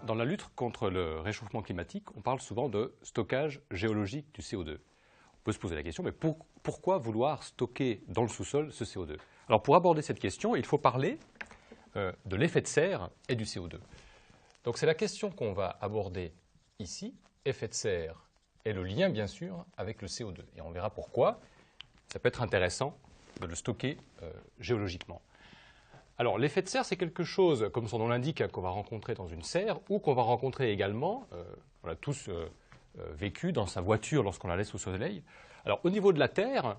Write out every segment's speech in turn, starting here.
Dans la lutte contre le réchauffement climatique, on parle souvent de stockage géologique du CO2. On peut se poser la question, mais pourquoi vouloir stocker dans le sous-sol ce CO2? Alors pour aborder cette question, il faut parler de l'effet de serre et du CO2. Donc c'est la question qu'on va aborder ici, effet de serre et le lien bien sûr avec le CO2. Et on verra pourquoi ça peut être intéressant de le stocker géologiquement. Alors l'effet de serre, c'est quelque chose, comme son nom l'indique, qu'on va rencontrer dans une serre ou qu'on va rencontrer également, on l'a tous vécu dans sa voiture lorsqu'on la laisse au soleil. Alors au niveau de la Terre,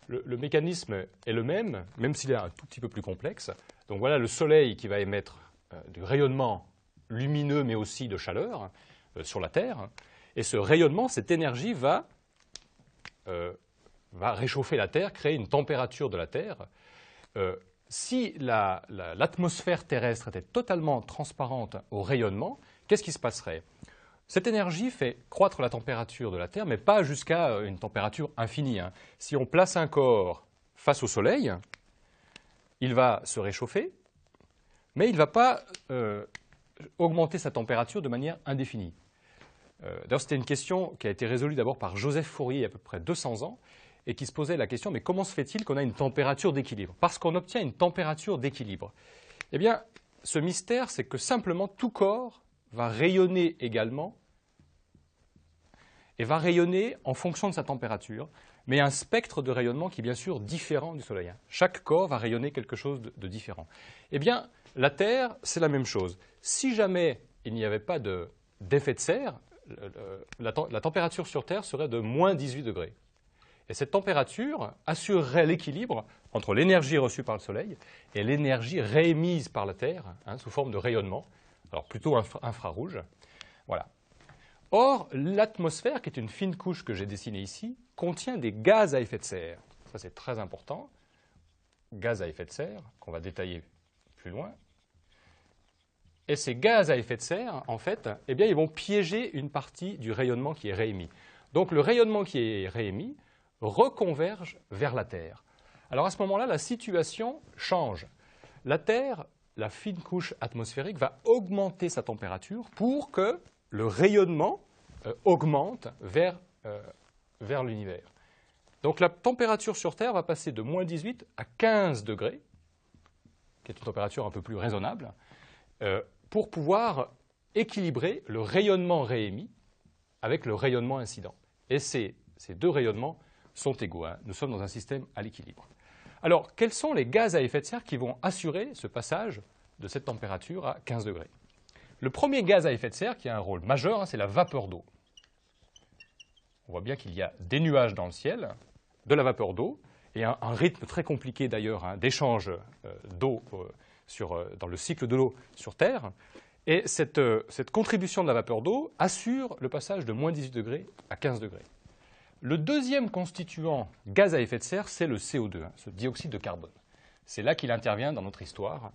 le mécanisme est le même s'il est un tout petit peu plus complexe. Donc voilà le soleil qui va émettre du rayonnement lumineux mais aussi de chaleur sur la Terre. Et ce rayonnement, cette énergie va réchauffer la Terre, créer une température de la Terre. Si l'atmosphère terrestre était totalement transparente au rayonnement, qu'est-ce qui se passerait? Cette énergie fait croître la température de la Terre, mais pas jusqu'à une température infinie. Si on place un corps face au Soleil, il va se réchauffer, mais il ne va pas augmenter sa température de manière indéfinie. D'ailleurs, c'était une question qui a été résolue d'abord par Joseph Fourier il y a à peu près 200 ans, et qui se posait la question, mais comment se fait-il qu'on a une température d'équilibre? Parce qu'on obtient une température d'équilibre. Eh bien, ce mystère, c'est que simplement tout corps va rayonner également, et va rayonner en fonction de sa température, mais un spectre de rayonnement qui est bien sûr différent du Soleil. Chaque corps va rayonner quelque chose de différent. Eh bien, la Terre, c'est la même chose. Si jamais il n'y avait pas d'effet de serre, la température sur Terre serait de moins 18 degrés. Et cette température assurerait l'équilibre entre l'énergie reçue par le Soleil et l'énergie réémise par la Terre sous forme de rayonnement, alors plutôt infrarouge. Voilà. Or, l'atmosphère, qui est une fine couche que j'ai dessinée ici, contient des gaz à effet de serre. Ça, c'est très important. Gaz à effet de serre, qu'on va détailler plus loin. Et ces gaz à effet de serre, en fait, eh bien, ils vont piéger une partie du rayonnement qui est réémis. Donc, le rayonnement qui est réémis reconverge vers la Terre. Alors à ce moment-là, la situation change. La Terre, la fine couche atmosphérique, va augmenter sa température pour que le rayonnement augmente vers l'univers. Donc la température sur Terre va passer de moins 18 à 15 degrés, qui est une température un peu plus raisonnable, pour pouvoir équilibrer le rayonnement réémis avec le rayonnement incident. Et ces deux rayonnements sont égaux. Nous sommes dans un système à l'équilibre. Alors, quels sont les gaz à effet de serre qui vont assurer ce passage de cette température à 15 degrés? Le premier gaz à effet de serre, qui a un rôle majeur, c'est la vapeur d'eau. On voit bien qu'il y a des nuages dans le ciel, de la vapeur d'eau, et un rythme très compliqué d'ailleurs d'échange d'eau dans le cycle de l'eau sur Terre. Et cette contribution de la vapeur d'eau assure le passage de moins 18 degrés à 15 degrés. Le deuxième constituant gaz à effet de serre, c'est le CO2, ce dioxyde de carbone. C'est là qu'il intervient dans notre histoire.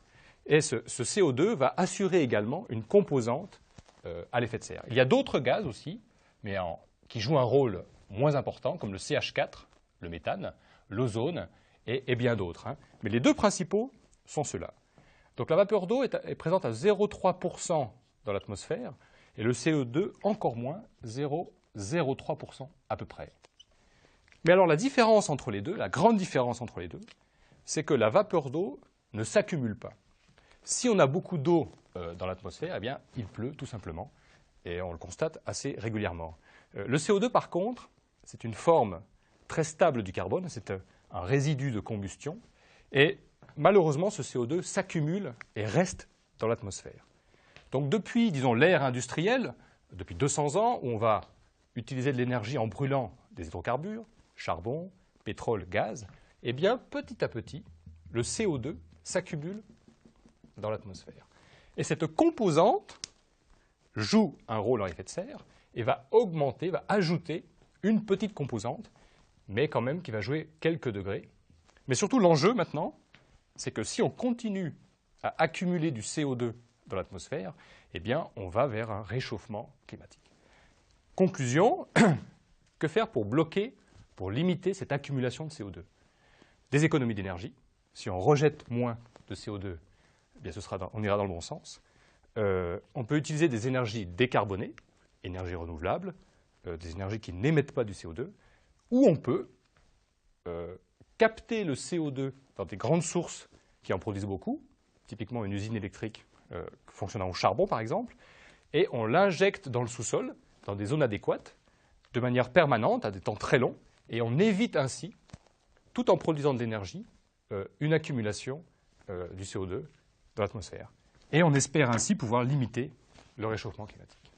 Et ce CO2 va assurer également une composante à l'effet de serre. Il y a d'autres gaz aussi, mais qui jouent un rôle moins important, comme le CH4, le méthane, l'ozone et bien d'autres. Mais les deux principaux sont ceux-là. Donc la vapeur d'eau est présente à 0,3% dans l'atmosphère, et le CO2 encore moins, 0,03% à peu près. Mais alors la différence entre les deux, la grande différence entre les deux, c'est que la vapeur d'eau ne s'accumule pas. Si on a beaucoup d'eau dans l'atmosphère, eh bien, il pleut tout simplement, et on le constate assez régulièrement. Le CO2, par contre, c'est une forme très stable du carbone, c'est un résidu de combustion, et malheureusement, ce CO2 s'accumule et reste dans l'atmosphère. Donc depuis, disons, l'ère industrielle, depuis 200 ans, où on va utiliser de l'énergie en brûlant des hydrocarbures, charbon, pétrole, gaz, eh bien, petit à petit, le CO2 s'accumule dans l'atmosphère. Et cette composante joue un rôle en effet de serre et va augmenter, va ajouter une petite composante, mais quand même qui va jouer quelques degrés. Mais surtout, l'enjeu maintenant, c'est que si on continue à accumuler du CO2 dans l'atmosphère, eh bien, on va vers un réchauffement climatique. Conclusion, que faire pour bloquer, pour limiter cette accumulation de CO2? Des économies d'énergie. Si on rejette moins de CO2, eh bien on ira dans le bon sens. on peut utiliser des énergies décarbonées, énergies renouvelables, des énergies qui n'émettent pas du CO2, ou on peut capter le CO2 dans des grandes sources qui en produisent beaucoup, typiquement une usine électrique fonctionnant au charbon par exemple, et on l'injecte dans le sous-sol, dans des zones adéquates, de manière permanente, à des temps très longs, et on évite ainsi, tout en produisant de l'énergie, une accumulation du CO2 dans l'atmosphère. Et on espère ainsi pouvoir limiter le réchauffement climatique.